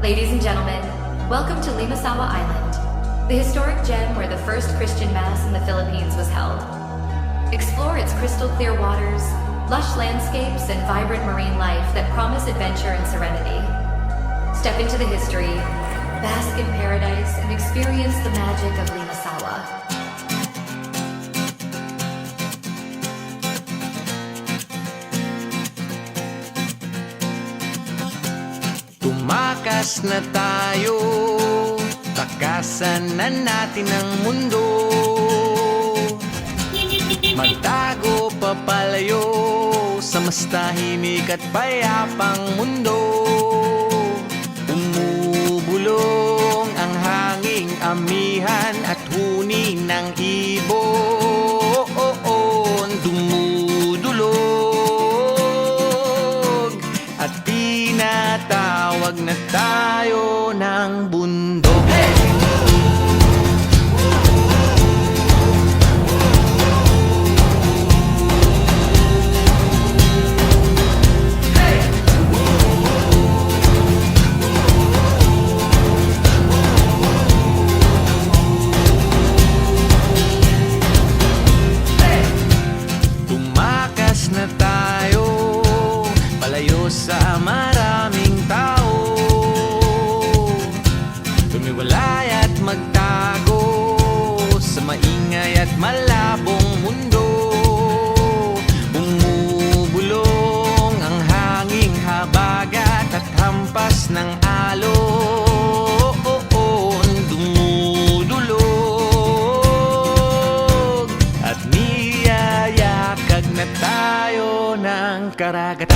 Ladies and gentlemen, welcome to Limasawa Island, the historic gem where the first Christian Mass in the Philippines was held. Explore its crystal clear waters, lush landscapes, and vibrant marine life that promise adventure and serenity. Step into the history, bask in paradise, and experience the magic of Limasawa. Tumakas na tayo, takasan na natin ang mundo. Magtago papalayo sa mas tahimik at payapang mundo. Umubulong ang hanging amihan at huni ng ibon. Dumudulog at tinatawag na tayo ng bundok. Tumakas na tayo, palayo sa maraming tao. Tumiwalay at magtago sa maingay at malabong mundo. Bumubulong ang hanging habagat at hampas ng alon. Dumudulog at niyayakag na tayo ng karagatan.